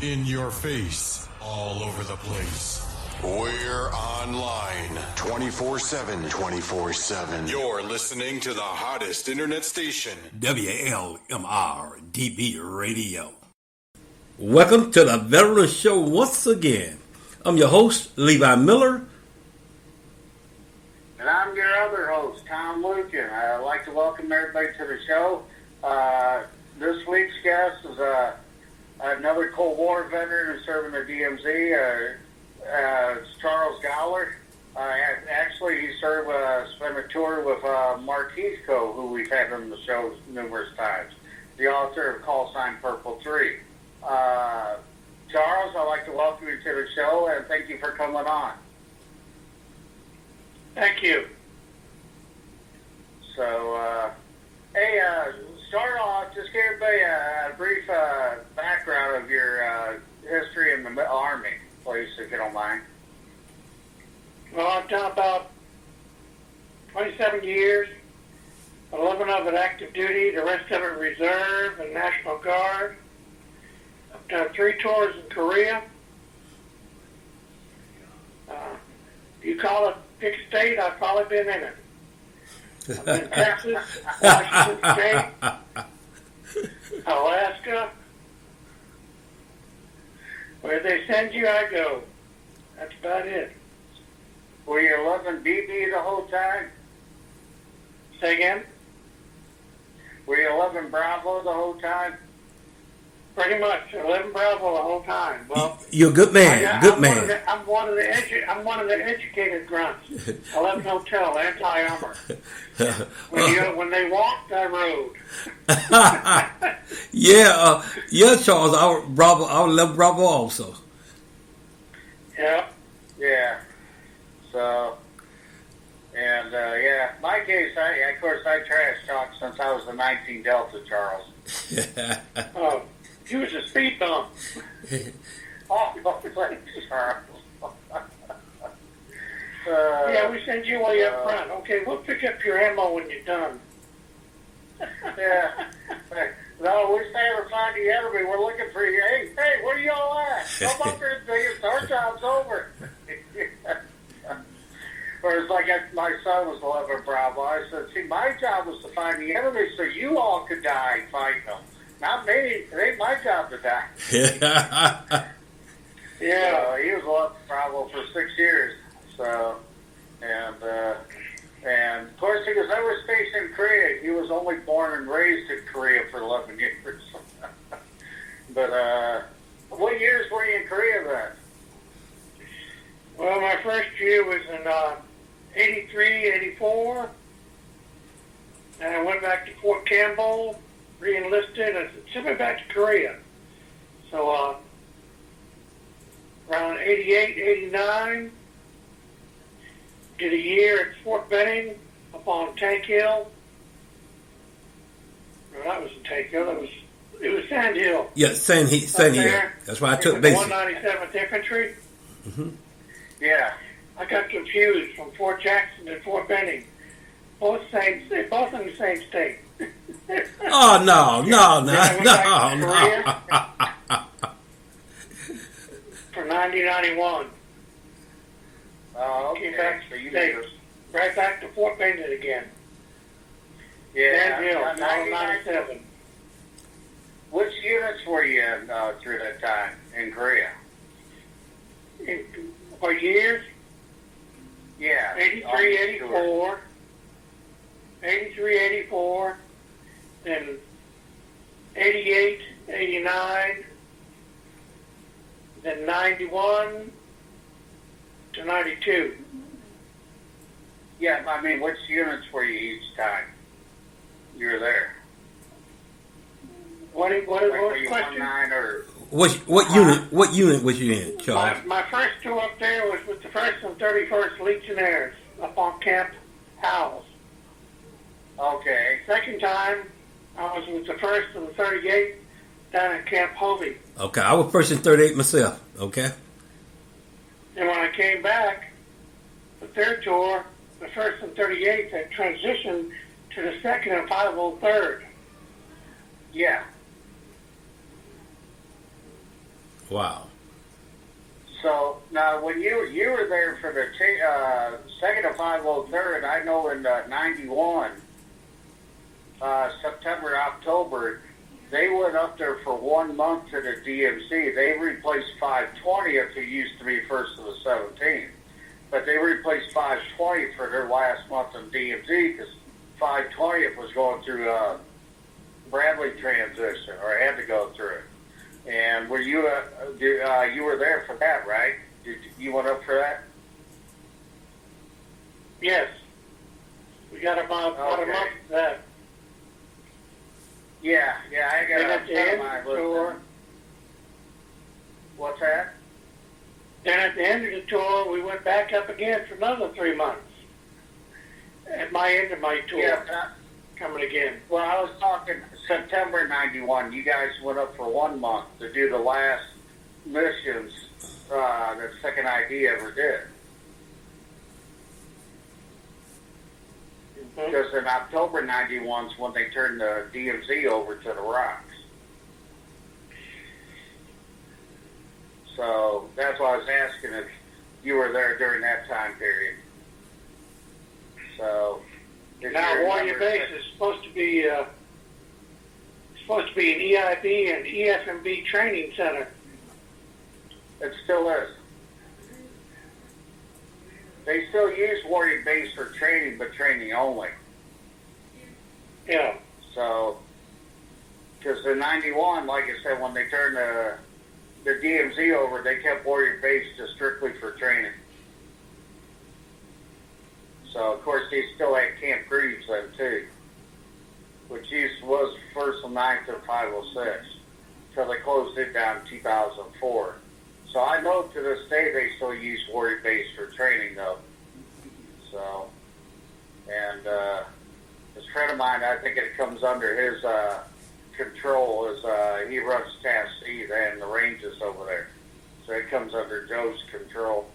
In your face, all over the place. We're online 24/7. 24/7. You're listening to the hottest internet station, WLMR DB Radio. Welcome to the Veteran Show once again. I'm your host, Levi Miller. And I'm your other host, Tom Lucan. I'd like to welcome everybody to the show. This week's guest is another Cold War veteran who's serving the DMZ. It's Charles Gallaher. Actually, he spent a tour with Mark Heathcote, who we've had on the show numerous times, the author of Call Sign Purple 3. Charles, I'd like to welcome you to the show, and thank you for coming on. Thank you. So, hey, start off, just give everybody a brief background of your history in the Army, please, if you don't mind. Well, I've done about 27 years, 11 of it active duty, the rest of it reserve and National Guard. I've done 3 tours in Korea. You call it pick a state, I've probably been in it. I've been in Texas, Washington State, Alaska. Where they send you, I go. That's about it. Were you 11 BB the whole time? Say again? Were you 11 Bravo the whole time? Pretty much, 11 Bravo the whole time. Well, you're a good man. I'm one of the educated grunts. 11 Hotel, anti-armor. When they walked, I rode. yeah, Charles. I was 11 Bravo also. Yeah. Yeah. So, and my case, I trash talk since I was the 19 Delta, Charles. Oh. He was a speed bump. Charles. Yeah, we send you way up front. Okay, we'll pick up your ammo when you're done. Yeah. No, we stay to find the enemy. We're looking for you. Hey, where you all at? Come up here and say our job's over. Whereas, like my son was 11 Bravo, I said, see, my job was to find the enemy so you all could die fighting them. Not me. It ain't my job to die. Yeah. He was 11 Bravo for 6 years. So, and of course, he was never stationed in Korea. He was only born and raised in Korea for 11 years. But what years were you in Korea then? Well, my first year was in 83, 84. And I went back to Fort Campbell, re-enlisted, and sent me back to Korea. So around 88, 89, did a year at Fort Benning up on Tank Hill. No, that wasn't Tank Hill. It was Sand Hill. Yeah, Sand Hill. That's why I took basic. 197th Infantry. Mm-hmm. Yeah. I got confused from Fort Jackson to Fort Benning. Both in the same state. Oh, no. For 1991. Oh, okay. Came back So you right back to Fort Benning again. Yeah. Sand Hill, 97. Which units were you in through that time in Korea? For years? Yeah. 83, 84. 83, 84. Then 88, 89. Then 91 to 92. Yeah, I mean, which units were you each time you were there? What was the question? 19 or... What unit was you in, Charles? My first tour up there was with the 1st and 31st Legionnaires up on Camp Howells. Okay. Second time, I was with the 1st and the 38th down at Camp Hovey. Okay, I was 1st and 38 myself, okay? And when I came back, the third tour, the 1st and 38th had transitioned to the 2nd and 503rd. Yeah. Wow. So now, when you were there for the second to 503rd, I know in '91, September, October, they went up there for 1 month to the DMZ. They replaced 520th, who used to be first of the 17th. But they replaced 520 for their last month in DMZ because 520th was going through Bradley transition, or had to go through it. And were you you were there for that, right? You went up for that? Yes. We got about a month for that. Yeah, I got Then at the end my of the tour, What's that? then at the end of the tour, we went back up again for another 3 months. At my end of my tour, Yeah. coming again. Well, I was talking September '91. You guys went up for 1 month to do the last missions that Second ID ever did. Because in October '91 is when they turned the DMZ over to the Rocks. So that's why I was asking if you were there during that time period. So Now, Warrior Base is supposed to be an EIB and EFMB training center. It still is. They still use Warrior Base for training, but training only. Yeah. So, because in '91, like I said, when they turned the DMZ over, they kept Warrior Base just strictly for training. So, of course, they still had Camp Greaves then, too, which was 1st and 9th of 506, until they closed it down in 2004. So I know to this day they still use Warrior Base for training, though. So, and this friend of mine, I think it comes under his control, he runs Task C and the ranges over there. So it comes under Joe's control.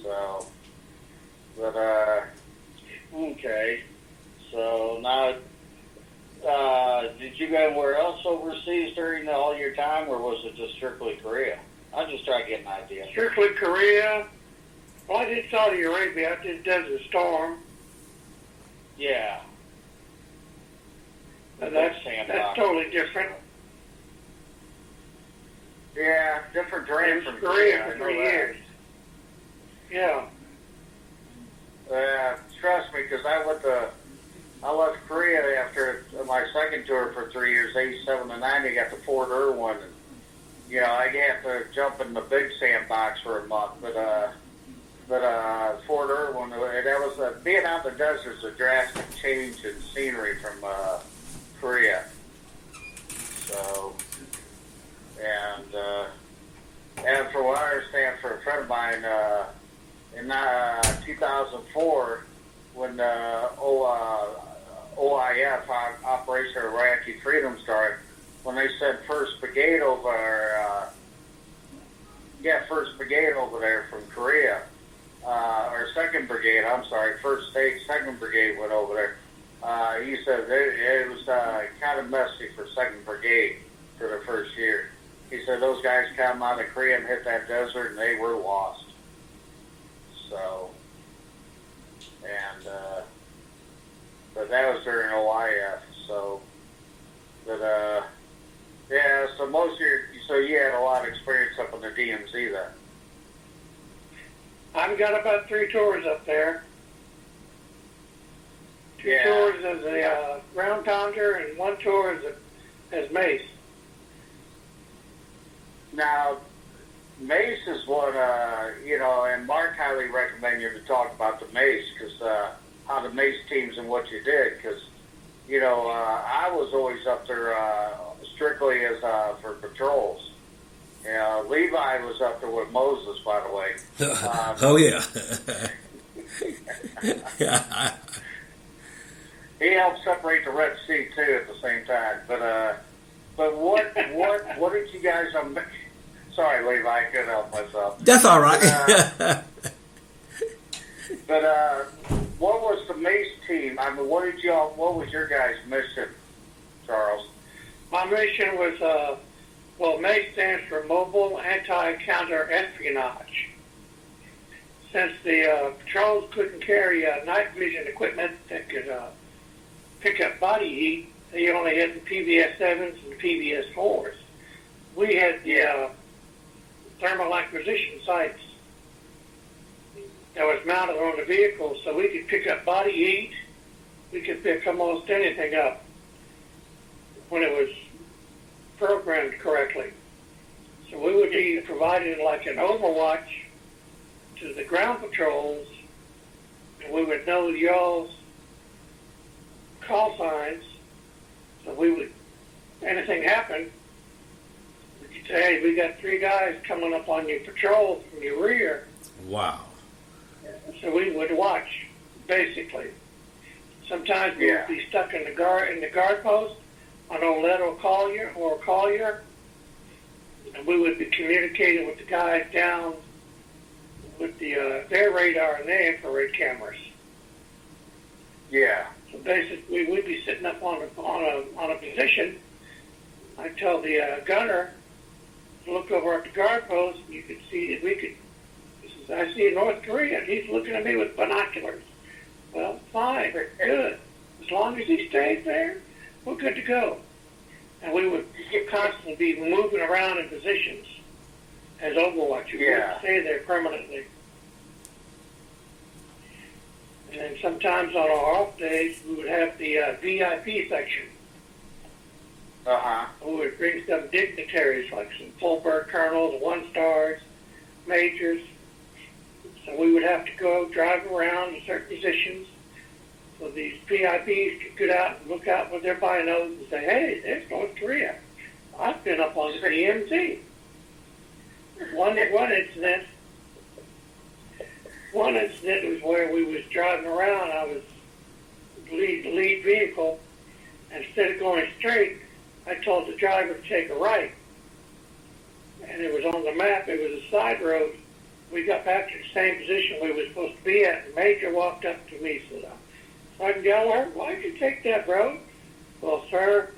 So, but, okay. So now, did you go anywhere else overseas during all your time, or was it just strictly Korea? I'm just trying to get an idea. Strictly Korea. Well, I did Saudi Arabia. I did Desert Storm. Yeah. And that's totally different. Yeah, different terrain from Korea I for know 3 that. years. Yeah. Trust me, because I left Korea after my second tour for 3 years, 87 to 90, got to Fort Irwin, and I had to jump in the big sandbox for a month, but Fort Irwin, that was being out in the desert is a drastic change in scenery from Korea. So, and for what I understand, for a friend of mine, in 2004, when OIF, Operation Iraqi Freedom started, when they sent First Brigade over there from Korea, or Second Brigade, I'm sorry, First State, Second Brigade went over there. He said it was kind of messy for Second Brigade for the first year. He said those guys come out of Korea and hit that desert, and they were lost. So, and but that was during OIF. So, but yeah. So you had a lot of experience up in the DMZ then. I've got about 3 tours up there. 2 tours as a ground pounder and 1 tour as mace. Now, mace is what, and Mark highly recommend you to talk about the mace, because how the mace teams and what you did, because, I was always up there strictly as for patrols. Levi was up there with Moses, by the way. Oh, yeah. He helped separate the Red Sea, too, at the same time. But what did you guys... sorry, Levi, I couldn't help myself. That's all right. But what was the Mace team? I mean, what was your guys' mission, Charles? My mission was Well, MAE stands for Mobile Anti-Counter-Espionage. Since the patrols couldn't carry night vision equipment that could pick up body heat, they only had the PBS-7s and the PBS-4s. We had the thermal acquisition sights that was mounted on the vehicle, so we could pick up body heat. We could pick almost anything up when it was programmed correctly. So we would be providing like an overwatch to the ground patrols, and we would know y'all's call signs. So we would, anything happen, we could say, hey, we got 3 guys coming up on your patrol from your rear. Wow. So we would watch, basically. Sometimes we would be stuck in the guard post on a letter collier or collier, and we would be communicating with the guys down with their radar and their infrared cameras. Yeah. So basically, we'd be sitting up on a position. I'd tell the gunner to look over at the guard post. And you could see that we could. I see North Korea, and he's looking at me with binoculars. Well, fine, good. As long as he stays there, we're good to go. And we would constantly be moving around in positions as overwatch. We wouldn't stay there permanently. And then sometimes on our off days, we would have the VIP section. Uh-huh. We would bring some dignitaries, like some full-bird colonels, 1-stars, majors. So we would have to go drive around in certain positions. So these VIPs could get out and look out with their binos and say, hey, there's North Korea. I've been up on the DMZ. One incident was where we was driving around. I was lead vehicle. Instead of going straight, I told the driver to take a right. And it was on the map. It was a side road. We got back to the same position we were supposed to be at. The major walked up to me and said, Sergeant Gallaher, why'd you take that road? Well, sir,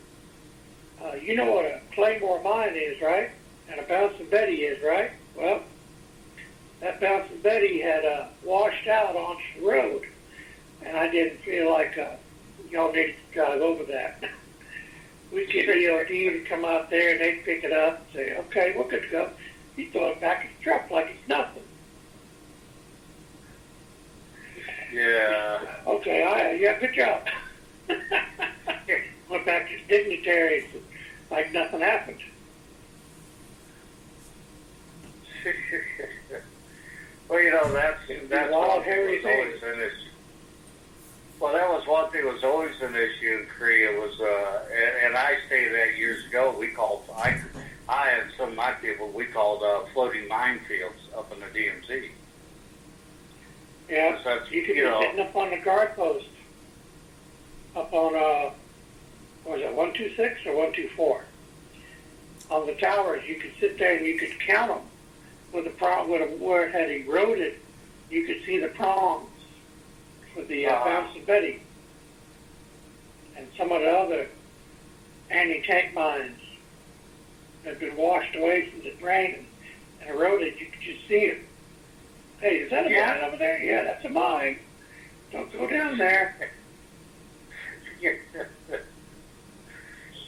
you know what a Claymore mine is, right? And a Bouncing Betty is, right? Well, that Bouncing Betty had washed out onto the road, and I didn't feel like y'all needed to drive over that. We'd get EOD to come out there, and they'd pick it up and say, okay, we're good to go. He throw it back in the truck like it's nothing. Yeah. Okay, yeah, good job. Went back to dignitaries like nothing happened. Well, you know, that's wild, hairy things. Well, that was one thing that was always an issue in Korea was, and I stated that years ago, we called, I and some of my people, we called floating minefields up in the DMZ. Yeah, you could be sitting up on the guard post, up on, what was it, 126 or 124? On the towers, you could sit there and you could count them. Where it had eroded, you could see the prongs for the Bouncing Betty. And some of the other anti-tank mines had been washed away from the drain and eroded. You could just see it. Hey, is that a mine over there? Yeah, that's a mine. Don't go down there. Yeah,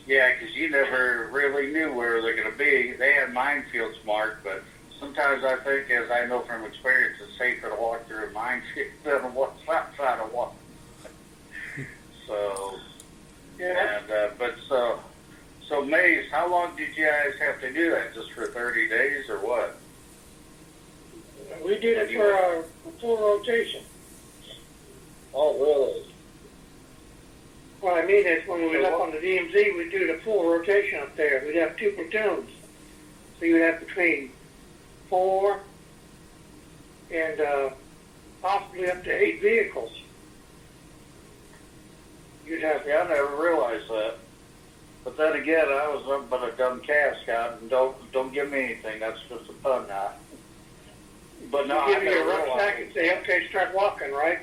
because you never really knew where they're going to be. They had minefields marked, but sometimes I think, as I know from experience, it's safer to walk through a minefield than what's outside of one. So, so Maze, how long did you guys have to do that? Just for 30 days or what? We did it for our full rotation. Oh, really? What I mean is when we were up on the DMZ, we'd do the full rotation up there. We'd have 2 platoons. So you'd have between 4 and possibly up to 8 vehicles. You'd have. Yeah, I never realized that. But then again, I was nothing but a dumb calf scout, and don't give me anything. That's just a pun now. But no, give you a rucksack and say, okay, start walking, right?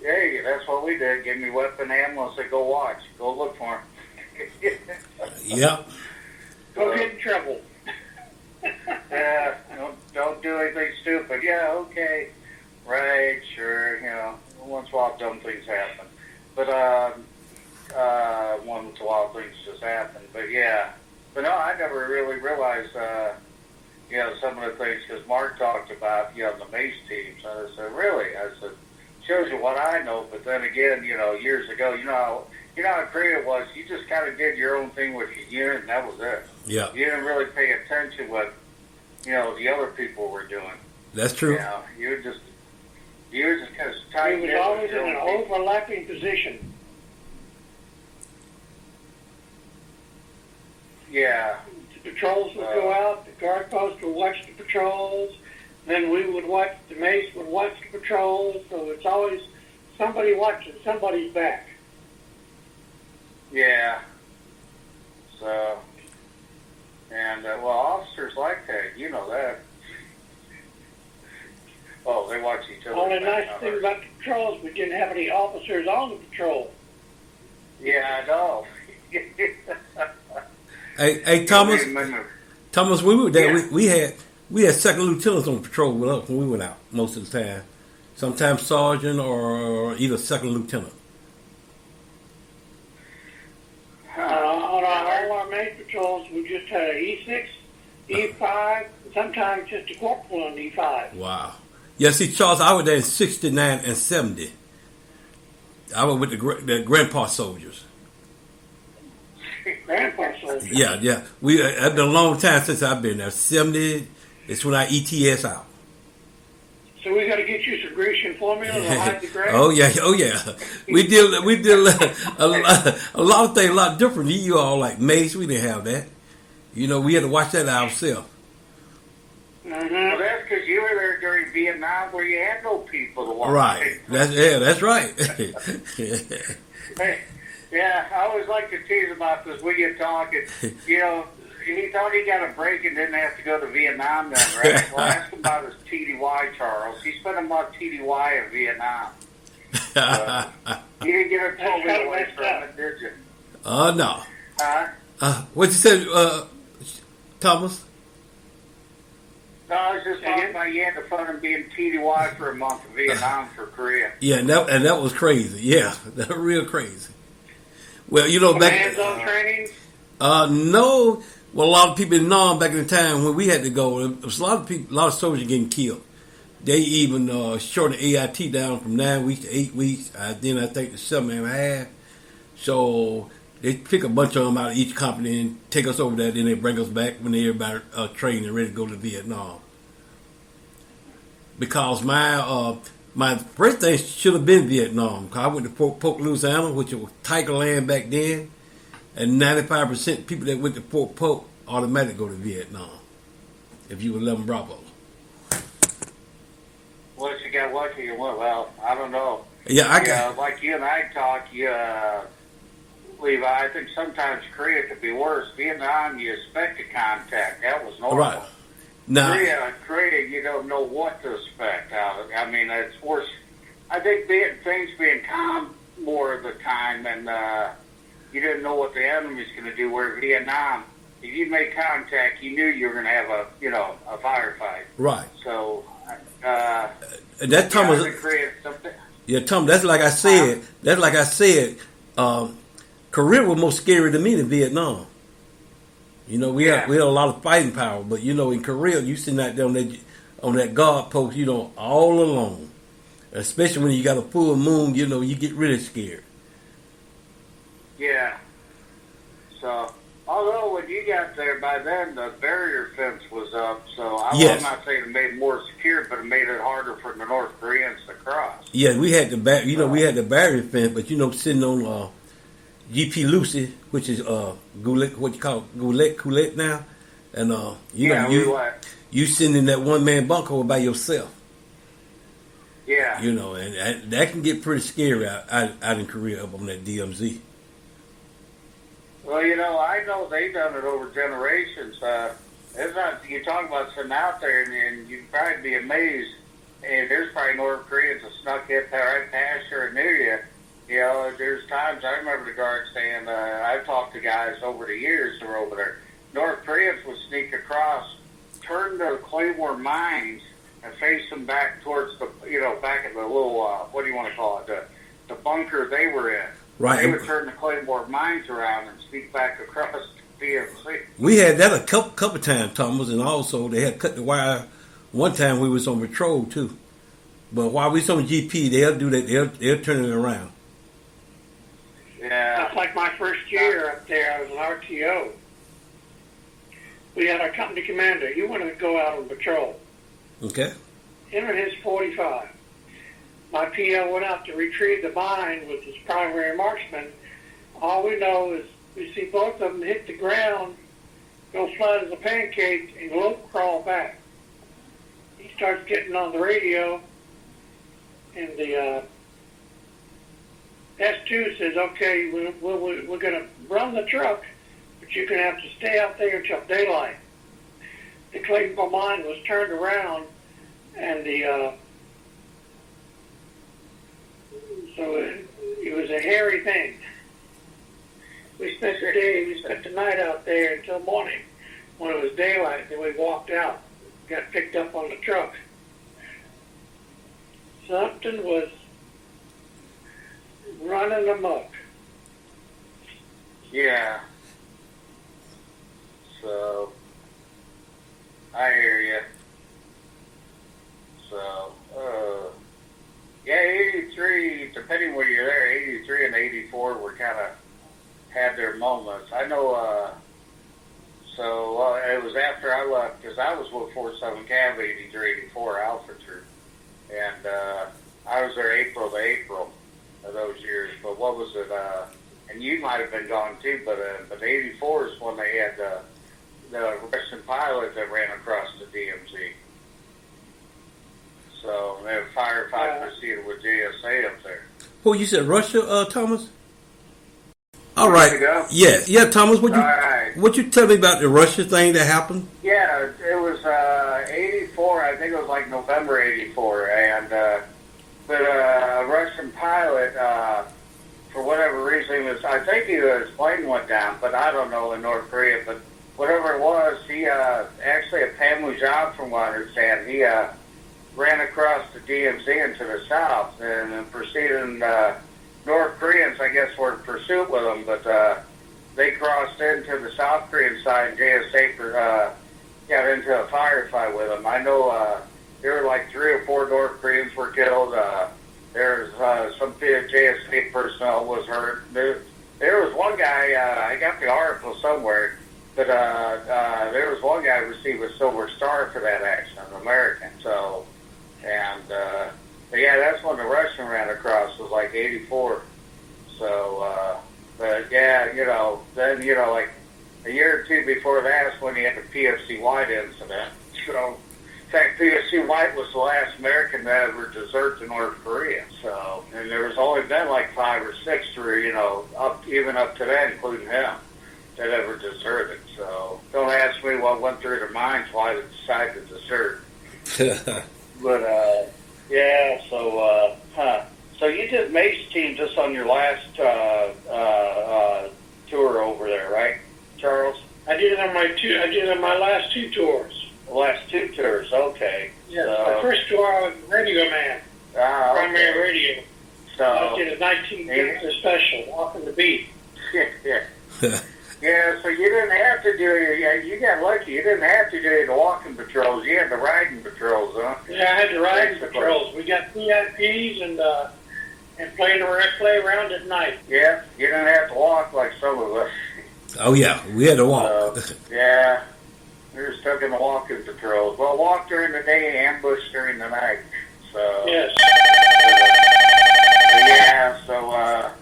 Yeah, that's what we did. Give me weapon ammo and say, go watch. Go look for him. Yep. trouble. Yeah, don't do anything stupid. Yeah, okay, right, sure. Once in a while, dumb things happen. But once in a while, things just happen. But yeah, but no, I never really realized, some of the things because Mark talked about, the Mace teams. I said, really? I said, shows you what I know. But then again, years ago, how Korea was. You just kind of did your own thing with your unit, and that was it. Yeah. You didn't really pay attention what the other people were doing. That's true. You were just kind of tight. He was always in an overlapping position. Yeah. The patrols would go out, the guard post would watch the patrols, then we would watch, the Mace would watch the patrols, so it's always somebody watching somebody's back. Yeah. So, and, officers like that, you know that. Oh, they watch each other. Only nice thing about the patrols, we didn't have any officers on the patrol. Yeah, I know. Hey, Thomas. Thomas, when we were there, Yeah. we had second lieutenants on patrol with us when we went out most of the time. Sometimes sergeant or either second lieutenant. On all our main patrols, we just had an E6, E5, and sometimes just a corporal on E5. Wow. Yeah, see, Charles, I was there in 69 and 70. I was with the grandpa soldiers. Grandpa soldiers. Yeah. It's been a long time since I've been there. 70 is when I ETS out. So we got to get you some Grecian formula to hide the grave? Oh yeah. We did a lot of things a lot different. You all like Mace, we didn't have that. We had to watch that ourselves. Mm-hmm. Well, that's because you were there during Vietnam where you had no people to watch. Right. That's right. Hey, yeah, I always like to tease about this. We get talking, he thought he got a break and didn't have to go to Vietnam then, right? Well, ask him about his TDY, Charles. He spent a month TDY in Vietnam. You didn't get a totally away from it, did you? No. Huh? What you said, Thomas? No, I was just talking about you had the fun of being TDY for a month in Vietnam for Korea. Yeah, and that was crazy. Yeah, that was real crazy. Well, back Hands-on training? No. Well, a lot of people in Nam back in the time when we had to go, there was a lot of soldiers getting killed. They even shortened the AIT down from 9 weeks to 8 weeks. Then I think to 7.5. So they pick a bunch of them out of each company and take us over there. Then they bring us back when everybody trained and ready to go to Vietnam. Because my first thing should have been Vietnam. Cause I went to Fort Polk, Louisiana, which was Tiger Land back then. And 95% people that went to Fort Polk automatically go to Vietnam. If you were 11 Bravo. Well, you got lucky you went. Well, I don't know. Yeah, like you and I talk, Levi, I think sometimes Korea could be worse. Vietnam, you expect a contact. That was normal. Right. Now, Korea, you don't know what to expect out of it. I mean, it's worse. I think things being calm more of the time, and you didn't know what the enemy's going to do. Where Vietnam, if you made contact, you knew you were going to have a firefight. right. So, That time was Korea, something. yeah, Tom. That's like I said. Korea was more scary to me than Vietnam. We had a lot of fighting power, but in Korea, you sitting out there on that guard post, all alone. Especially when you got a full moon, you get really scared. Yeah. So, although when you got there, by then the barrier fence was up, so I'm not saying it made it more secure, but it made it harder for the North Koreans to cross. Yeah, we had we had the barrier fence, but sitting on GP Lucy, which is Goulet, what you call it, Goulet now, and you sitting in that one man bunker by yourself. Yeah. And that can get pretty scary out in Korea up on that DMZ. Well, I know they've done it over generations. It's not, you talk about sitting out there, and you'd probably be amazed. And there's probably North Koreans that snuck in right past you and knew you. There's times I remember the guards saying, I've talked to guys over the years who were over there. North Koreans would sneak across, turn the Claymore mines, and face them back towards the, back at the little, what do you want to call it, the bunker they were in. Right. They would turn the Claymore mines around and sneak back across the DMZ. We had that a couple times, Thomas, and also they had cut the wire one time we was on patrol too. But while we was on GP, they'll do that. They'll turn it around. Yeah. That's like my first year up there. I was an RTO. We had our company commander. He wanted to go out on patrol. Okay. Him and his 45. My PO went out to retrieve the mine with his primary marksman. All we know is we see both of them hit the ground, go flat as a pancake, and lope crawl back. He starts getting on the radio, and the S2 says, okay, we're going to run the truck, but you're going to have to stay out there until daylight. The Claymore mine was turned around, and so it was a hairy thing. We spent the night out there until morning when it was daylight. Then we walked out, got picked up on the truck. Something was running amok. Yeah. So, I hear you. So, yeah, 83, depending where you're there, 83 and 84 were kind of had their moments. I know, it was after I left, because I was with 47 Cav 83, 84 Alpha Troop. And I was there April to April of those years. But what was it? And you might have been gone too, but 84 is when they had the Russian pilot that ran across the DMZ. So they had firefight proceeded with JSA up there. Oh, you said Russia, Thomas? All right. Yeah, Thomas. What you tell me about the Russia thing that happened? Yeah, it was 84. I think it was like November 84, and but a Russian pilot, for whatever reason, I think his plane went down, but I don't know in North Korea. But whatever it was, he actually a Panmujab, from what I understand, he ran across the DMZ into the south and proceeded. North Koreans, I guess, were in pursuit with them, but they crossed into the South Korean side, and JSA got into a firefight with them. I know there were like 3 or 4 North Koreans were killed. There's some JSA personnel was hurt. There was one guy, I got the article somewhere, but there was one guy who received a Silver Star for that action, an American. So, and but yeah, that's when the Russian ran across, was like 84. So, but yeah, then, like a year or two before that's when he had the PFC White incident. So, in fact, PFC White was the last American that ever deserted to North Korea. So, and there was only been like 5 or 6 through, even up to that, including him, that ever deserted. So, don't ask me what went through their minds why they decided to desert. But, yeah, so, So you did Mace team just on your last tour over there, right, Charles? I did it on my last 2 tours. The last 2 tours, okay. Yeah, the first tour I was radio man, primary radio. So I did a 1950 special, Walking the Beat. Yeah, so you didn't have to do you got lucky. You didn't have to do the walking patrols. You had the riding patrols, huh? Yeah, I had the riding patrols. We got PIPs and play around at night. Yeah, you didn't have to walk like some of us. Oh, yeah, we had to walk. Yeah, we were stuck in the walking patrols. Well, walk during the day, ambush during the night. So yes. Yeah, so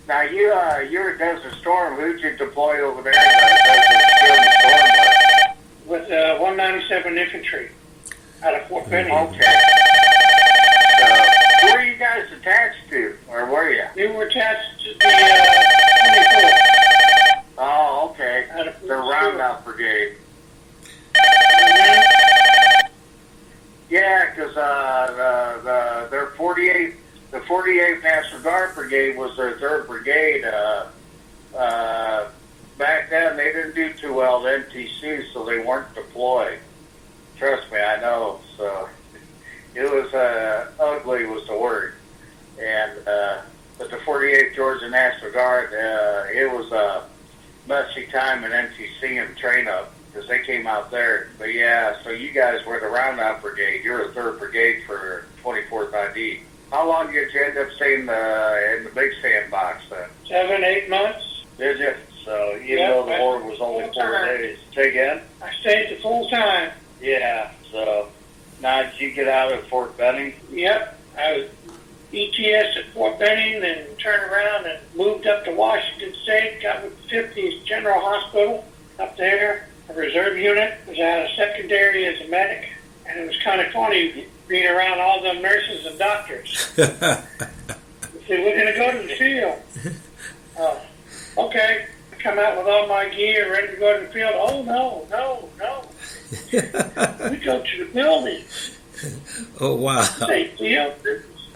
now you were at Desert Storm. Who'd you deploy over there at Desert Storm with? With 197 Infantry out of Fort Benning. Okay. So, who are you guys attached to, or were you? We were attached to the 24. Oh, okay. The Roundout Brigade. Mm-hmm. Yeah, because their 48, the 48th National Guard Brigade was their 3rd brigade. back then they didn't do too well at NTC, so they weren't deployed. Trust me, I know. So it was ugly was the word. And but the 48th Georgia National Guard, it was a messy time in NTC and train up because they came out there. But yeah, so you guys were the Roundout Brigade. You're a 3rd Brigade for 24th ID. How long did you end up staying in the big sandbox then? 7, 8 months. Did you? So even though the war was only 4 days. Say again? I stayed the full time. Yeah. So now did you get out at Fort Benning? Yep. I was ETS at Fort Benning, then turned around and moved up to Washington State, got with the 50th General Hospital up there, a reserve unit, was out of secondary as a medic, and it was kind of funny being around all them nurses and doctors. They said, we're going to go to the field. Okay. I come out with all my gear, ready to go to the field. Oh, no. We go to the building. Oh, wow. They field,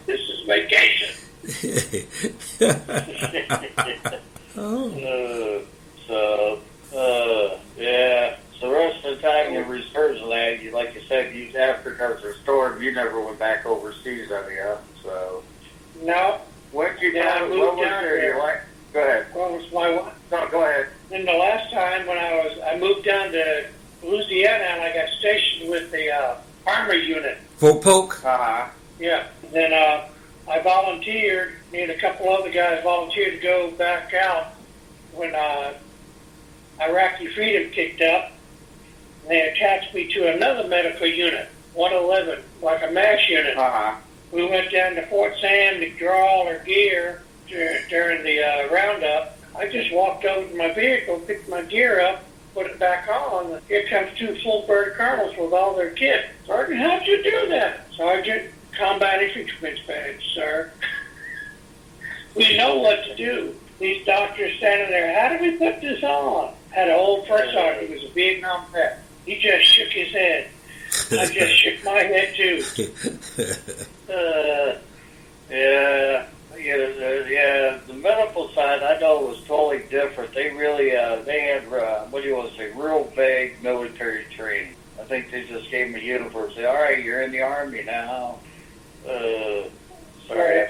this is vacation. Yeah. So the rest of the time in reserves land, you like you said, you after because of the storm, you never went back overseas, I mean, so. No. What did you Yeah, I do? moved What was down your there. like? Go ahead. What was my what? No, go ahead. Then the last time when I moved down to Louisiana and I got stationed with the Army unit. Fort Polk? Uh-huh. Yeah. Then I volunteered, me and a couple other guys volunteered to go back out when Iraqi Freedom kicked up. And they attached me to another medical unit, 111, like a MASH unit. Uh-huh. We went down to Fort Sam to draw all our gear during the roundup. I just walked over to my vehicle, picked my gear up, put it back on. Here comes 2 full-bird colonels with all their kit. Sergeant, how'd you do that? Sergeant, combat infantryman's badge, sir. We know what to do. These doctors standing there, how do we put this on? Had an old first sergeant, he was a Vietnam vet. He just shook his head. I just shook my head too. Yeah, the medical side I know was totally different. They really, they had, what do you want to say, real vague military training. I think they just gave them a uniform. Say, all right, you're in the Army now. Sorry.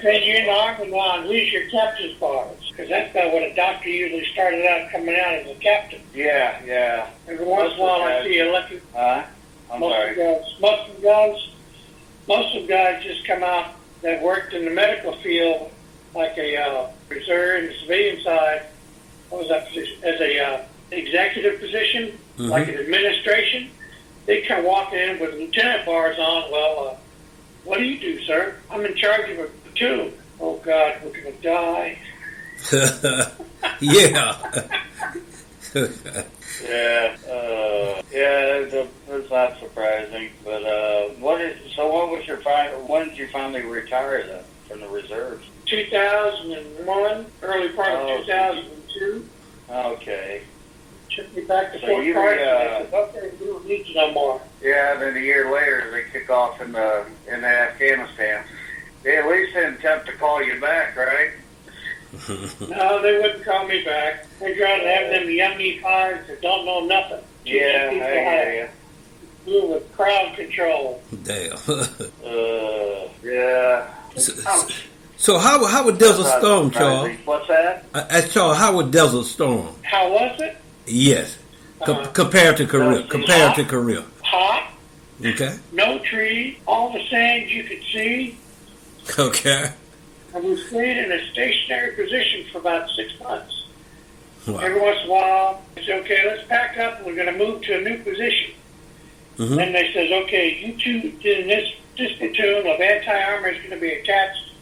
Then you're in the Army now, and lose your captain's bars. Because that's about what a doctor usually started out coming out as a captain. Yeah. Every once in a while I see a lucky... I'm sorry. Most of the guys just come out that worked in the medical field, like a reserve and civilian side. What was that position? As a executive position, like an administration. They come walking in with lieutenant bars on. Well, what do you do, sir? I'm in charge of a platoon. Oh, God, we're going to die. Yeah. It's not surprising. But when did you finally retire then from the reserves? 2001, early part of 2002. Okay. Took me back to Fort Carson. Okay, we don't need you no more. Yeah, and then a year later they kick off in Afghanistan. They at least didn't attempt to call you back, right? No, they wouldn't call me back. They'd rather have them young E5s that don't know nothing. Yeah, I hear you. Deal with crowd control. Damn. Yeah. So how would Desert Storm, Charles? What's that? Charles, how would Desert Storm? How was it? Yes. Compared to Korea. Hot. Okay. No tree. All the sand you could see. Okay. And we stayed in a stationary position for about 6 months. Wow. Every once in a while, they say, okay, let's pack up. We're going to move to a new position. Mm-hmm. Then they says, okay, you two in this platoon of anti-armor is going to be attached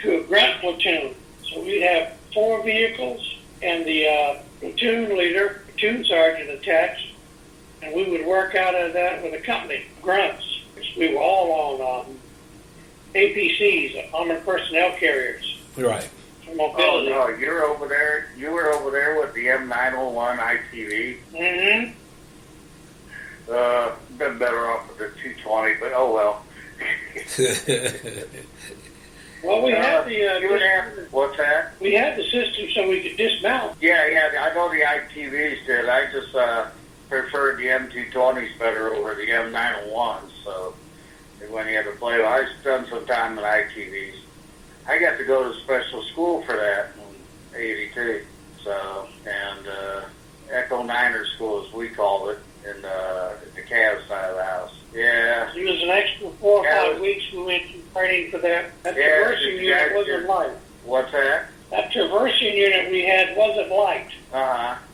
to a grunt platoon. So we'd have 4 vehicles and the platoon leader, platoon sergeant attached, and we would work out of that with a company, grunts. We were all on APCs, armored personnel carriers. Right. For mobility. Oh no, you were over there with the M901 ITV. Mm-hmm. Been better off with the 220, but oh well. Well, we had what's that? we had the system so we could dismount. Yeah, I know the ITVs did. I just preferred the M220s better over the M901s. So when you had to play, I spent some time in ITVs. I got to go to special school for that in '82. So, and Echo Niner School, as we called it, in the Cavs side of the house. Yeah. It was an extra 4 or 5 weeks we went to training for that. That traversing unit wasn't light. What's that? That traversing unit we had wasn't light.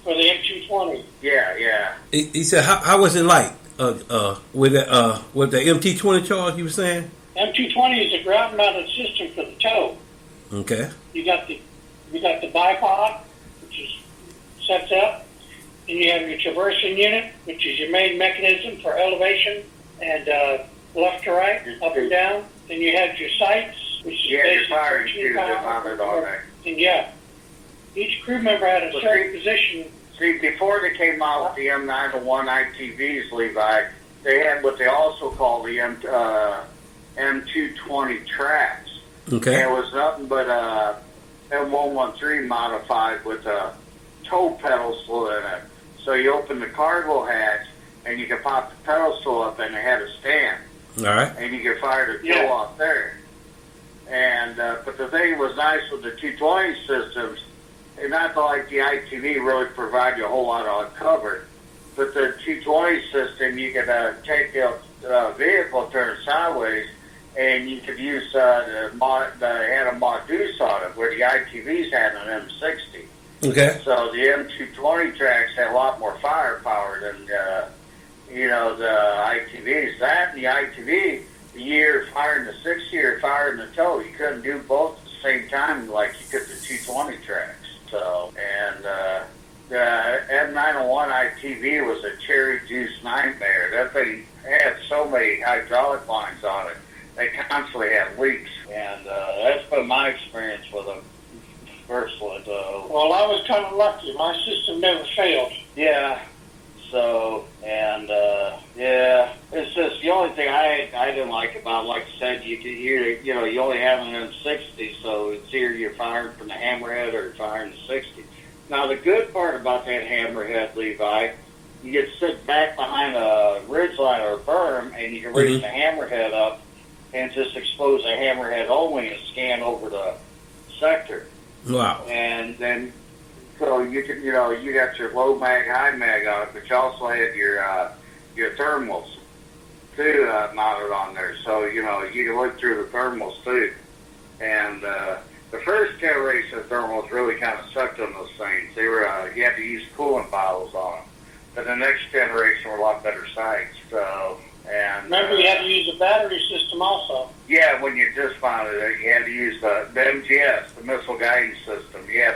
For the M220. Yeah. He said, how was it light? With the MT-20 Charles, you were saying? M220 is a ground mounted system for the tow. Okay. You got the bipod, which is sets up. Then you have your traversing unit, which is your main mechanism for elevation and left to right, up and down. Then you have your sights, which is your firing shoes that mounted on there. And each crew member had a certain position. See, before they came out with the M901 ITVs, Levi, they had what they also call the M220 tracks. Okay. And it was nothing but M113 modified with a toe pedal slow in it. So you open the cargo hatch, and you can pop the pedal slow up, and it had a stand. All right. And you can fire the toe off there. And but the thing was nice with the 220 systems, and not like the ITV really provide you a whole lot of cover, but the 220 system, you could take the vehicle, turn it sideways, and you could use had a Modus on it, where the ITVs had an M60. Okay. So the M220 tracks had a lot more firepower than the ITVs. That and the ITV, you're firing the 60 or firing the toe. You couldn't do both at the same time like you could the 220 tracks. So, and the M901 ITV was a cherry juice nightmare. That thing had so many hydraulic lines on it. They constantly had leaks. And that's been my experience with them. Personally, though. Well, I was kind of lucky. My system never failed. Yeah. So, and it's just the only thing I didn't like about, like I said, you only have an M60, so it's either you're firing from the hammerhead or you're firing the 60. Now, the good part about that hammerhead, Levi, you get to sit back behind a ridgeline or a berm, and you can raise the hammerhead up and just expose the hammerhead only and scan over the sector. Wow. And then, so you can, you got your low mag, high mag on it, but you also had your thermals too mounted on there. So you can look through the thermals too. And the first generation of thermals really kind of sucked on those things. They were you had to use coolant bottles on them. But the next generation were a lot better sights. So. And, remember, you had to use a battery system also. Yeah, when you dismounted it, you had to use the MGS, the missile guidance system. You had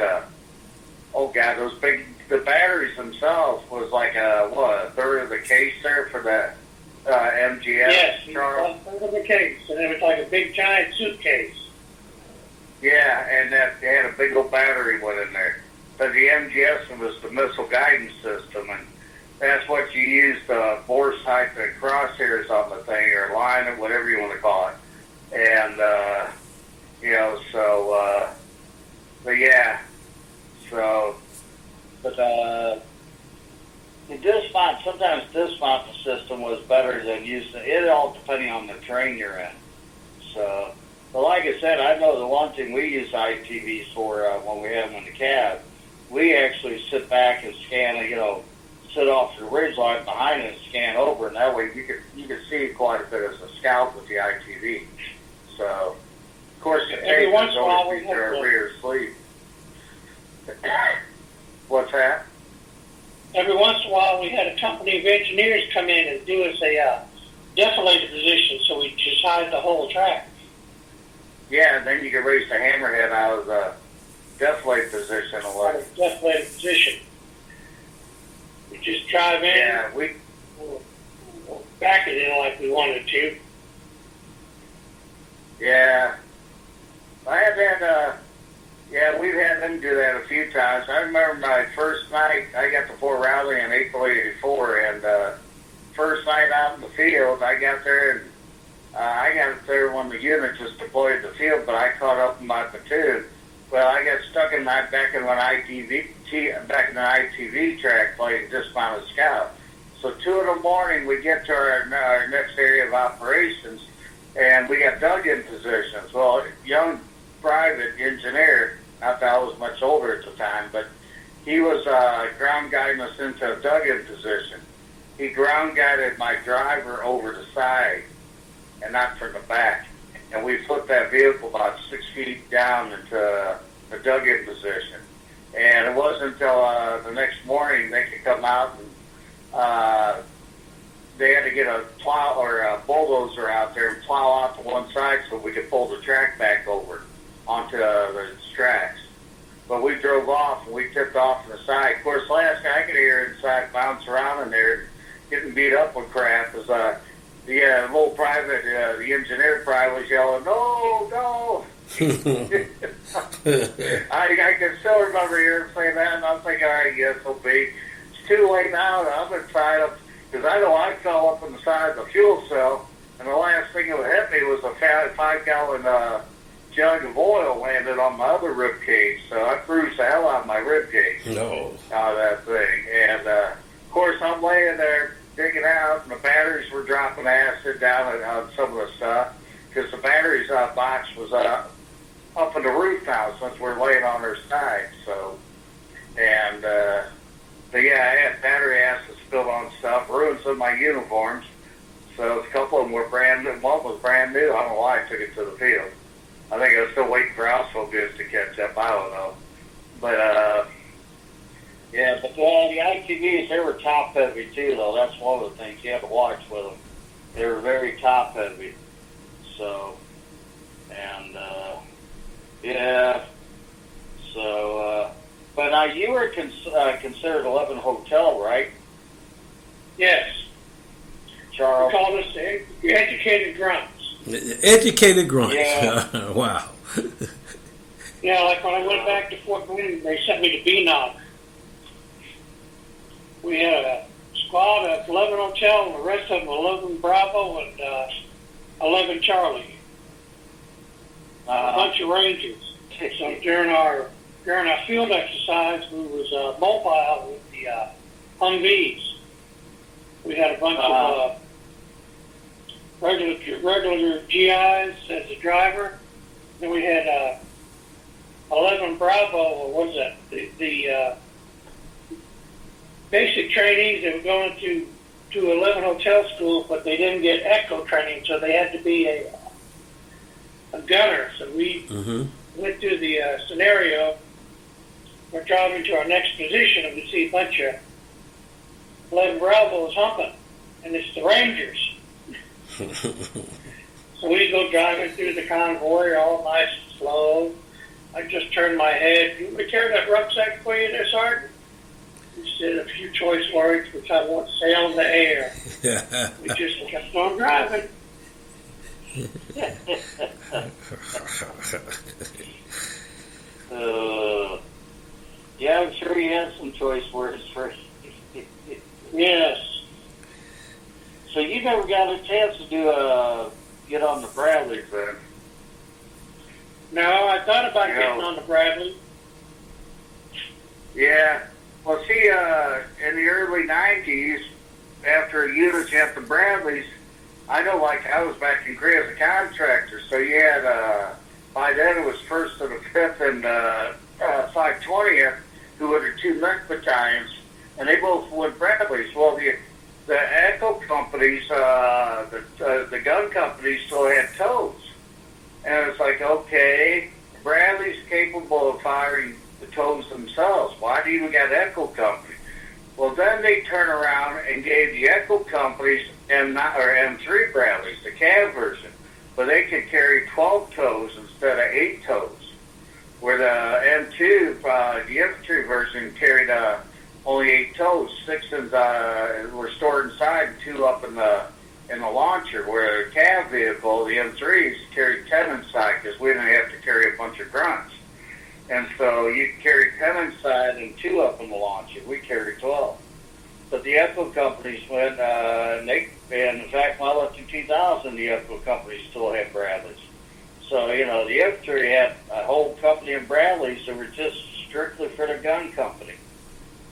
the batteries themselves was like a third of the case there for the MGS. Yes, a third of the case, and it was like a big giant suitcase. Yeah, and they had a big old battery went in there. But the MGS was the missile guidance system, and that's what you use the bore sight, the crosshairs on the thing, or line it, whatever you want to call it. And, but yeah. So, but the dismount, sometimes dismount the system was better than using it, all depending on the terrain you're in. So, but like I said, I know the one thing we use ITVs for when we have them in the cab, we actually sit back and scan, sit off the ridge line behind it and scan over, and that way you could see quite a bit as a scout with the ITV. So, of course, the tape is always their rear sleeve. What's that? Every once in a while, we had a company of engineers come in and do us a defilated position, so we just hide the whole track. Yeah, and then you could raise the hammerhead out of the deflate position or deflated position. We just drive in. Yeah, we'll back it in like we wanted to. Yeah. I had that, we've had them do that a few times. I remember my first night, I got to Fort Riley in April '84, and first night out in the field, I got there, and I got it there when the unit just deployed to the field, but I caught up in my platoon. Well, I got stuck in that back in the ITV track playing dismounted scout. So 2 in the morning, we get to our next area of operations, and we got dug-in positions. Well, young private engineer, not that I was much older at the time, but he was ground guiding us into a dug-in position. He ground guided my driver over the side and not from the back. And we put that vehicle about 6 feet down into the dug-in position. And it wasn't until the next morning they could come out and they had to get a plow or a bulldozer out there and plow out to one side so we could pull the track back over onto the tracks. But we drove off and we tipped off to the side. Of course, last I could hear inside bounce around in there, getting beat up with crap, was the little private, the engineer probably was yelling, "No, no!" I can still remember hearing him say that, and I'm thinking, all right, yes, it'll be. It's too late now. I'm inside up because I know I fell up on the side of the fuel cell, and the last thing that would hit me was a 5-gallon jug of oil landed on my other rib cage, so I bruised the hell out of my rib cage. No. Out of that thing, and of course I'm laying there digging out, and the batteries were dropping acid down on some of the stuff because the batteries box was up in the roof now since we're laying on their side. So, and but yeah, I had battery acid spilled on stuff, ruined some of my uniforms. So a couple of them were brand new. One was brand new. I don't know why I took it to the field. I think I was still waiting for household goods to catch up. I don't know. But, yeah, but the ITVs, they were top heavy too, though. That's one of the things you have to watch with them. They were very top heavy. So, and, yeah. So, but now you were considered 11 Hotel, right? Yes. Charles? We call this the educated grunts. Educated grunts. Yeah. Wow. Yeah, like when I went back to Fort Wayne, they sent me to B-Knob. We had a squad of 11 Hotel, and the rest of them 11 Bravo and 11 Charlie. A bunch of Rangers. So during our field exercise, we was mobile with the Humvees. We had a bunch of regular GIs as a driver. Then we had 11 Bravo, or what is that? The basic trainees that were going to 11 Hotel School, but they didn't get echo training, so they had to be a gunner. So we went through the scenario. We're driving to our next position, and we see a bunch of 11 Bravos humping, and it's the Rangers. So we go driving through the convoy, all nice and slow. I just turned my head. "You want me to carry that rucksack for you there, Sergeant?" He said a few choice words, which I want to sail in the air. We just kept on driving. Yeah, I'm sure he had some choice words for Yes. So you never got a chance to get on the Bradley then? No, I thought about getting on the Bradley. Yeah. Well, see, in the early 90s, after units at the Bradleys, I know, like, I was back in Korea as a contractor, so you had, by then it was 1st to the 5th and 520th, who were the 2 mech battalions, and they both went Bradleys. Well, the echo companies, the gun companies still had tows. And it's like, okay, Bradley's capable of firing the tows themselves. Why do you even got echo companies? Well, then they turn around and gave the echo companies M3 Bradleys, the cab version, but they could carry 12 tows instead of 8 tows. Where the M2, the infantry version carried only 8 tows, 6 were stored inside and 2 up in the launcher, where the cab vehicle, the M3s, carried 10 inside because we didn't have to carry a bunch of grunts. And so you carry 10 inside and 2 up in the launcher. We carry 12. but the Echo companies went, and in fact, when I left in 2000, the Echo companies still had Bradleys. So, you know, the infantry had a whole company of Bradleys that were just strictly for the gun company.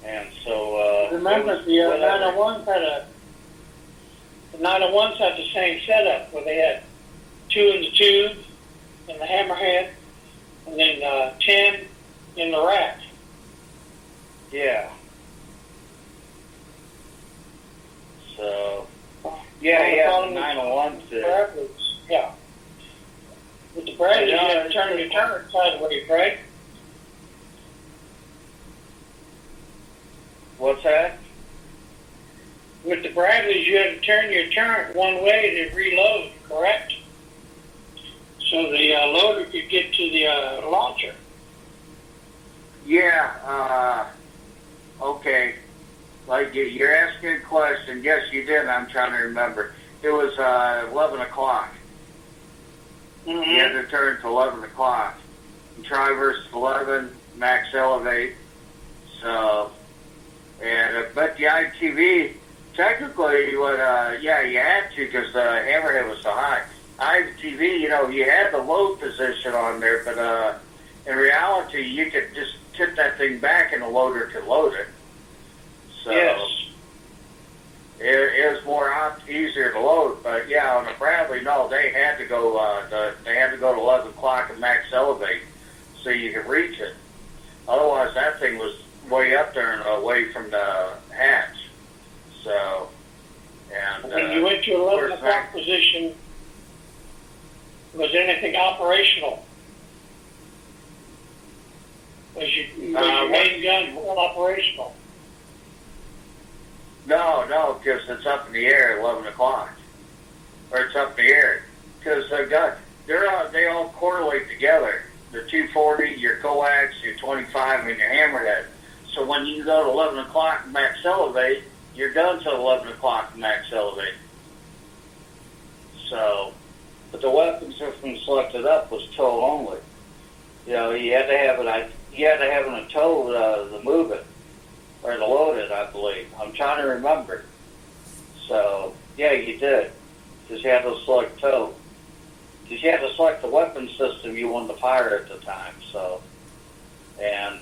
And so, remember the 901s had the same setup where they had 2 in the tube in the hammerhead, and then 10 in the rack. Yeah. So, yeah, the 901s did. Yeah. With the Bradleys, you had to turn your turret sideways, right? What's that? With the Bradleys, you had to turn your turret one way to reload, correct? So the loader could get to the launcher. Yeah, okay. Like, you're asking a question. Yes, you did. I'm trying to remember. It was 11 o'clock. Mm-hmm. You had to turn to 11 o'clock. And try versus 11, max elevate. So, but the ITV, technically, you had to because the hammerhead was so high. ITV, you know, you had the load position on there, but in reality, you could just tip that thing back and the loader could load it. So yes. It was easier to load. But yeah, on the Bradley, no, they had to go. They had to go to 11 o'clock and max elevate so you could reach it. Otherwise, that thing was way up there and away from the hatch. So, and when you went to 11 o'clock position, was anything operational? Was your main gun full operational? No, because it's up in the air at 11 o'clock. Or it's up in the air. Because they all correlate together. The 240, your coax, your 25, and your hammerhead. So when you go to 11 o'clock max elevate, you're done till 11 o'clock max elevate. So, but the weapon system selected up was tow only. You know, you had to have it. You had to have it in a tow to move it or to load it, I believe. I'm trying to remember. So, yeah, you did. Because you had to select tow. Because you had to select the weapon system you wanted to fire at the time. So, and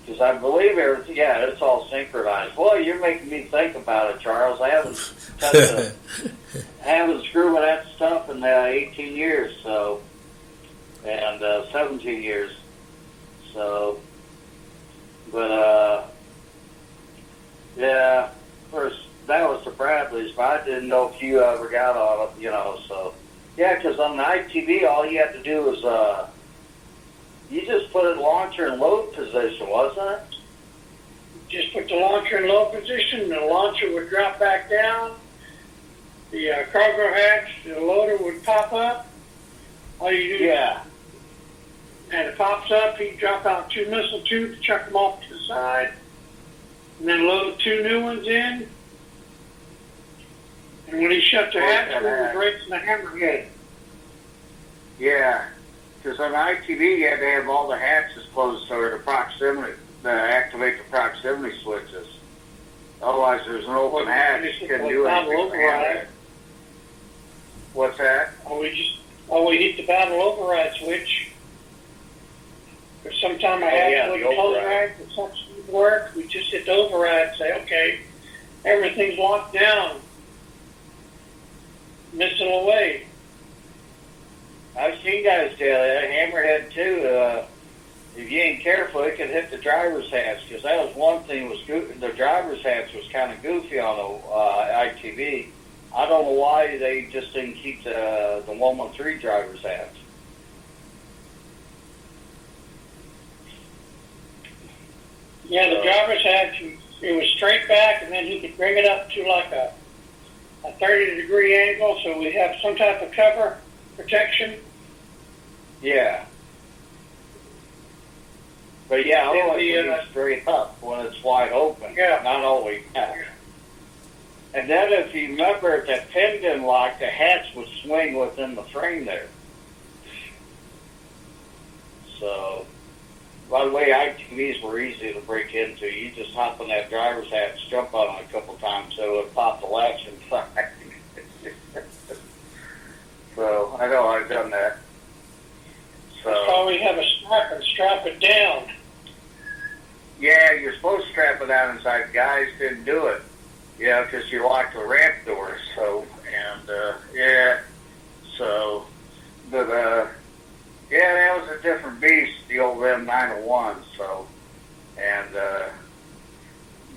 because I believe everything, it's all synchronized. Well, you're making me think about it, Charles. I haven't screwed with that stuff in 18 years, so, and 17 years. So, but yeah, of course, that was the Bradleys, but I didn't know if you ever got on it, you know. So, yeah, because on the ITV, all you had to do was you just put it in launcher and load position, wasn't it? Just put the launcher in load position, and the launcher would drop back down. The cargo hatch, the loader would pop up. All you do, and it pops up. He'd drop out 2 missile tubes, chuck them off to the side, and then load 2 new ones in. And when he shut the hatch, we were right in the hammerhead. Yeah. Because on ITV, you had to have all the hatches closed so the proximity, activate the proximity switches. Otherwise, there's an open hatch. You couldn't do anything. What's that? We hit the battle override switch. Or sometime I had to close ride or something didn't work. We just hit the override and say, okay, everything's locked down. Missile away. I've seen guys do that. Hammerhead, too. If you ain't careful, it could hit the driver's hatch, because that was one thing. The driver's hatch was kind of goofy on the ITV. I don't know why they just didn't keep the 113 driver's hatch. Yeah, the driver's hatch, it was straight back, and then he could bring it up to like a 30-degree angle, so we have some type of cover protection. Yeah. But yeah, I always leave it straight up when it's wide open. Yeah. Not always back. And then if you remember, if that pin didn't lock, the hatch would swing within the frame there. So, By the way, ITVs were easy to break into. You just hop on that driver's hat, jump on it a couple times, so it would pop the latch inside. So I know I've done that. So That's why we have a strap and strap it down. yeah, you're supposed to strap it down inside. Guys didn't do it, because you locked the ramp doors. So so but that was a different beast, the old M901. So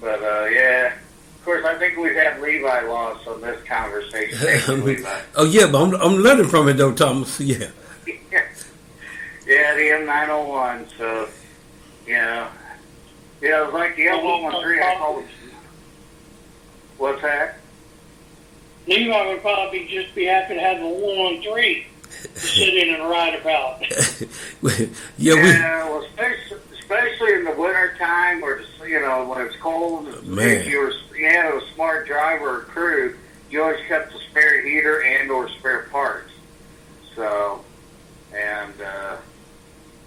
Of course, I think we've had Levi lost on this conversation. Thank you, Levi. Oh yeah, but I'm learning from it though, Thomas. Yeah. Yeah, the M901. So it was like the M113. I call it. What's that? Levi would probably just be happy to have the 113 to sit in and ride about. Well, especially in the winter time, where when it's cold. Man. If you had a smart driver or crew, you always kept a spare heater and or spare parts. So, and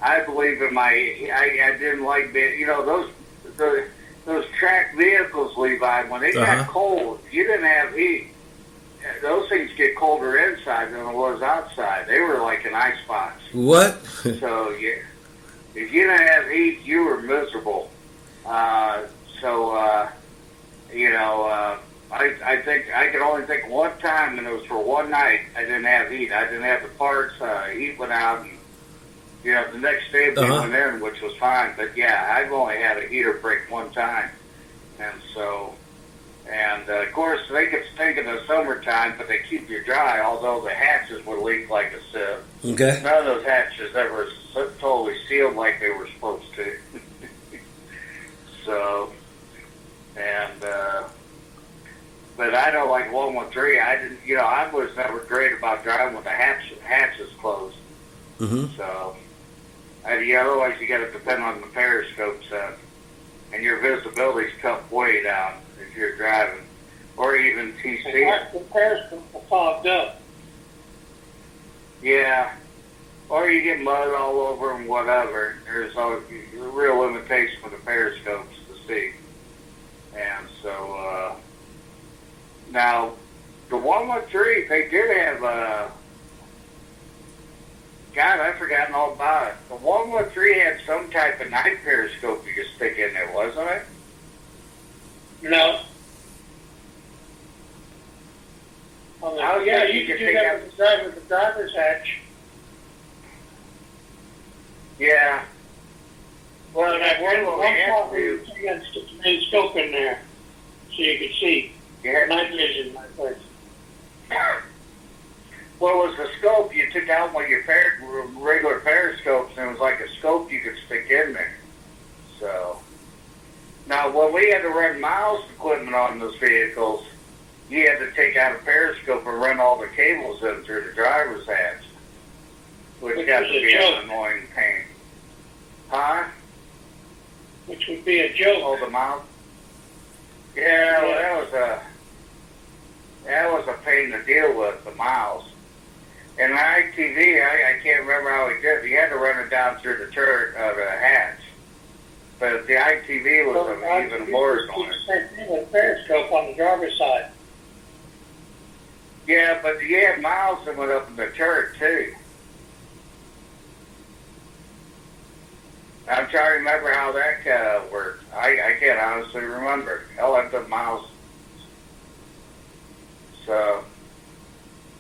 I believe in I didn't like being, those track vehicles, Levi. When they got cold, you didn't have heat. Those things get colder inside than it was outside. They were like an ice box. What? So if you didn't have heat, you were miserable. I think I could only think one time, and it was for one night. I didn't have heat. I didn't have the parts. Heat went out, and the next day we went in, which was fine. But yeah, I've only had a heater break one time, and so. And, of course, they could stink in the summertime, but they keep you dry, although the hatches would leak like a sieve. Okay. None of those hatches ever totally sealed like they were supposed to. So, but I know, like 113, I didn't, I was never great about driving with the hatches closed. Mm-hmm. So, otherwise you got to depend on the periscope set. And your visibility's cut way down if you're driving, or even TC. The periscope fogged up. Yeah, or you get mud all over and whatever. There's a real limitation with the periscopes to see. And so now the 113, they did have God, I've forgotten all about it. The 113 had some type of night periscope you could stick in there, wasn't it? No. You could do that with the driver's hatch. Yeah. Well, That one part where you had to stick the main scope in there so you could see. Night vision, my place. Well, it was the scope you took out one of your regular periscopes, and it was like a scope you could stick in there. So, now when we had to run miles equipment on those vehicles, you had to take out a periscope and run all the cables in through the driver's hatch, which got to be an annoying pain. Huh? Which would be a joke. Oh, the mouse? Yeah, well, that was a pain to deal with, the mouse. And the ITV, I can't remember how he did it. He had to run it down through the turret of the hatch. But the ITV was even more annoying. Same thing with periscope on the driver's side. Yeah, but you had miles that went up in the turret, too. I'm trying to remember how that worked. I can't honestly remember. Hell, I've done miles. So,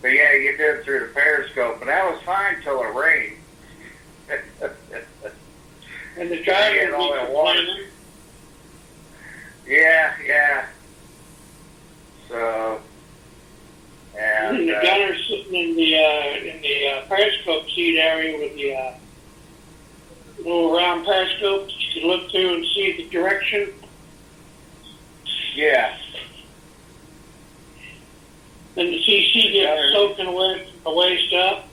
but yeah, you did it through the periscope, and that was fine till it rained. And the driver all that water. Yeah. So, and the gunner's sitting in the periscope seat area with the little round periscope you can look through and see the direction. Yeah. Then the CC gets soaking away from the waist up.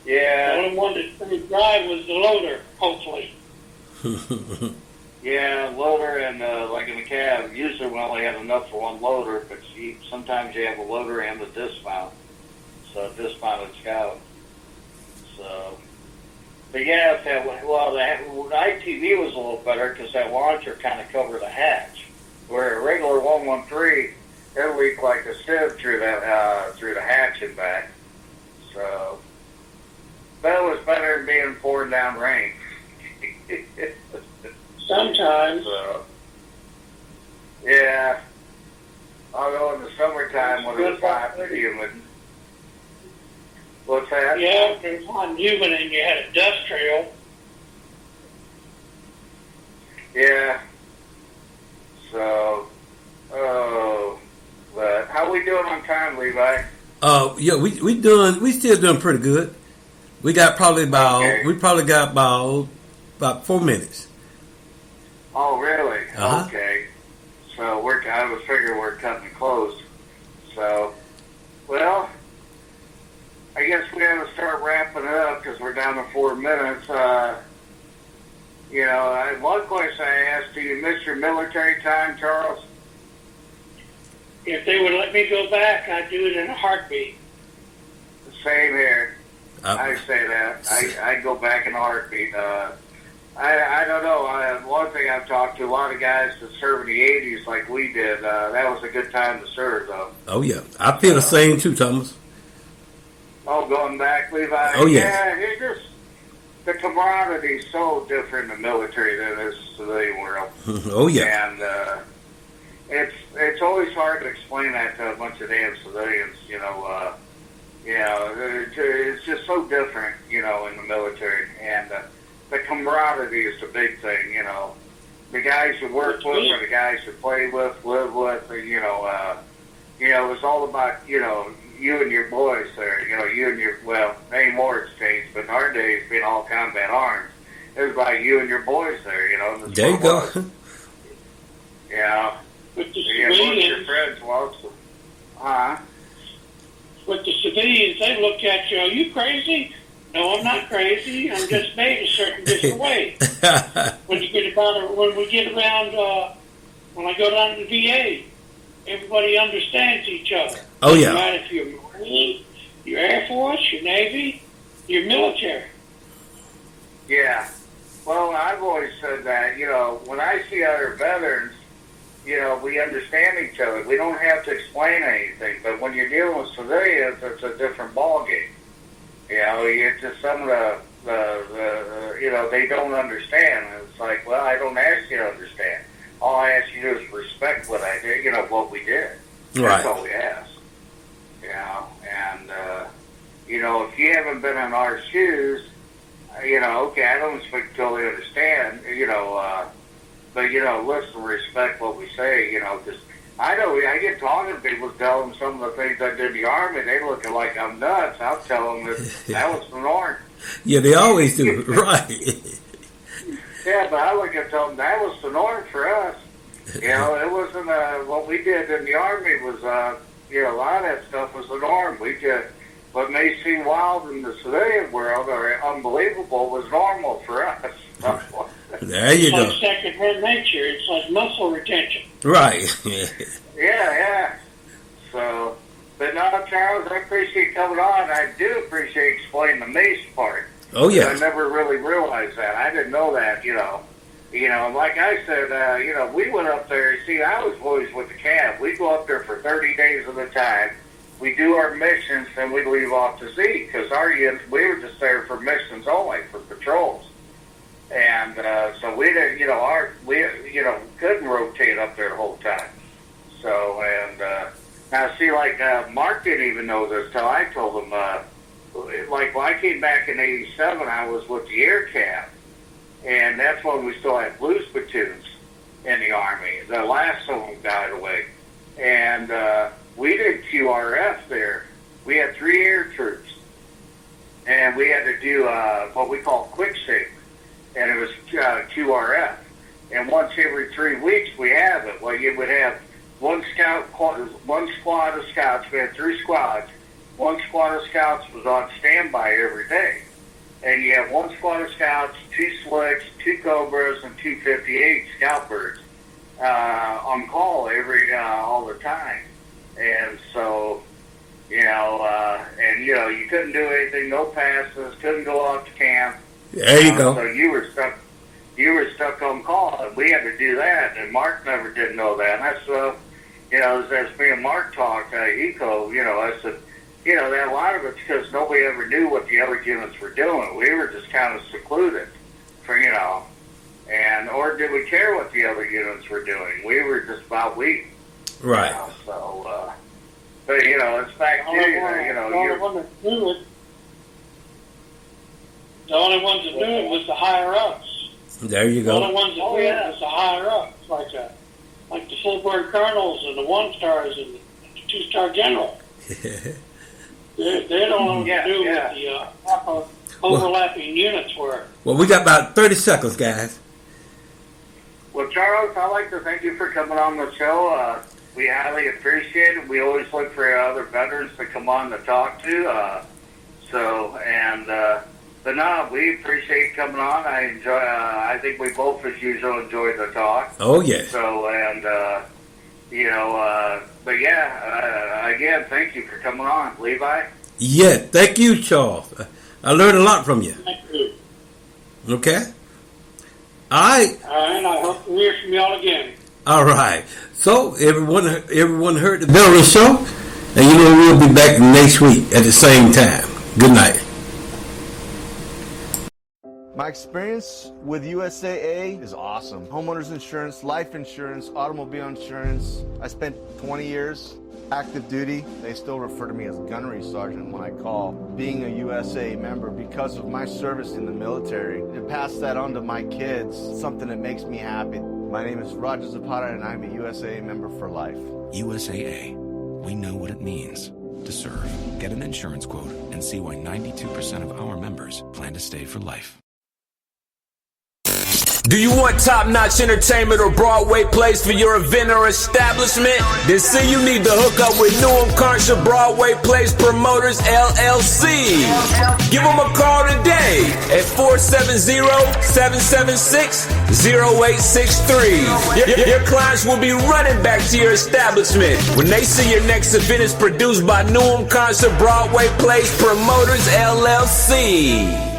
Yeah. The only one that's pretty dry was the loader, hopefully. Yeah, loader and like in the cab, usually we only have enough for one loader, but sometimes you have a loader and a dismount. So dismounted scout. So, But yeah, if that the ITV was a little better because that launcher kind of covered the hatch, where a regular 113 it leaked like a sieve through the hatch and back. So that was better than being pouring down rain. Sometimes. So, yeah. Although in the summertime when it was hot and humid. What's that? Yeah, if it was hot and humid and you had a dust trail. Yeah. So, but how we doing on time, Levi? Yeah, we still doing pretty good. We got probably about 4 minutes. Oh, really? Uh-huh. Okay. So I was figuring we're cutting it close. So, well, I guess we got to start wrapping it up because we're down to 4 minutes. One question I asked, do you miss your military time, Charles? If they would let me go back, I'd do it in a heartbeat. Same here. I say that. I'd go back in a heartbeat. I don't know. One thing I've talked to a lot of guys that served in the 80s like we did, that was a good time to serve, though. Oh, yeah. I feel the same, too, Thomas. Oh, going back, Levi? Oh, yeah. Yeah, it's just, the camaraderie is so different in the military than it is in the civilian world. Oh, yeah. And it's always hard to explain that to a bunch of damn civilians, it's just so different, in the military. And the camaraderie is the big thing, The guys you work with or the guys you play with, live with, it's all about, you and your boys there, anymore it's changed, but in our days, being all combat arms, it was about you and your boys there, There you go. Yeah. With the Most of civilians, your friends also. with the civilians, they look at you, are you crazy? No, I'm not crazy. I'm just made a certain different way. When we get around, when I go down to the VA, everybody understands each other. Oh, yeah. No matter if you're Marine, your Air Force, your Navy, your military. Yeah. Well, I've always said that, when I see other veterans, we understand each other. We don't have to explain anything. But when you're dealing with civilians, it's a different ballgame. It's just some of the they don't understand. And it's like, well, I don't ask you to understand. All I ask you to do is respect what I did, what we did. Right. That's all we ask. And, if you haven't been in our shoes, okay, I don't expect you to totally understand, but, listen, respect what we say, because I know I get talking to people, tell them some of the things I did in the Army, they look like I'm nuts. I'll tell them that was the norm. Yeah, they always do. Right. Yeah, but I look at them, that was the norm for us. It wasn't, what we did in the Army was, a lot of that stuff was the norm. What may seem wild in the civilian world or unbelievable was normal for us. There you go. It's like second-hand nature. It's like muscle retention. Right. Yeah. So, but no, Charles, I appreciate you coming on. I do appreciate explaining the mace part. Oh, yeah. I never really realized that. I didn't know that, like I said, we went up there. See, I was always with the camp. We go up there for 30 days at a time. We do our missions, then we leave off to sea because we were just there for missions only, for patrols. And so we didn't, couldn't rotate up there the whole time. So, and now see, Mark didn't even know this till I told him. When I came back in '87, I was with the air camp, and that's when we still had blues platoons in the Army. The last of them died away, and we did QRF there. We had 3 air troops, and we had to do what we call quick sync. And it was QRF. And once every 3 weeks we have it. Well, you would have one squad of scouts. We had 3 squads. One squad of scouts was on standby every day. And you have one squad of scouts, 2 slicks, 2 cobras, and 2 58 scout birds on call all the time. And so, you couldn't do anything, no passes, couldn't go out to camp. There you go. So you were stuck on call, and we had to do that. And Mark never did know that. And that's as me and Mark talked, Eco, I said, that a lot of it's because nobody ever knew what the other units were doing. We were just kind of secluded, or did we care what the other units were doing? We were just about weak. Right. So, but it's back to the only ones that knew it was the higher ups. There you go. The only ones that knew it was the higher ups, like the full-bird colonels and the one-stars and the two-star general. They don't know what to do with the overlapping units were. Well, we got about 30 seconds, guys. Well, Charles, I'd like to thank you for coming on the show. We highly appreciate it. We always look for other veterans to come on to talk to. But no, we appreciate you coming on. I enjoy. I think we both, as usual, enjoyed the talk. Oh yes. So but yeah, again, thank you for coming on, Levi. Yeah, thank you, Charles. I learned a lot from you. Thank you. Okay. All right. All right. I hope to hear from y'all again. All right. So everyone heard the Veteran Show, and we'll be back next week at the same time. Good night. My experience with USAA is awesome. Homeowners insurance, life insurance, automobile insurance. I spent 20 years active duty. They still refer to me as gunnery sergeant when I call. Being a USAA member because of my service in the military. To pass that on to my kids, something that makes me happy. My name is Roger Zapata and I'm a USAA member for life. USAA. We know what it means to serve. Get an insurance quote and see why 92% of our members plan to stay for life. Do you want top-notch entertainment or Broadway plays for your event or establishment? Then see you need to hook up with Newham Carter Broadway Plays Promoters, LLC. Give them a call today at 470-776-0863. Your clients will be running back to your establishment when they see your next event is produced by Newham Carter Broadway Plays Promoters, LLC.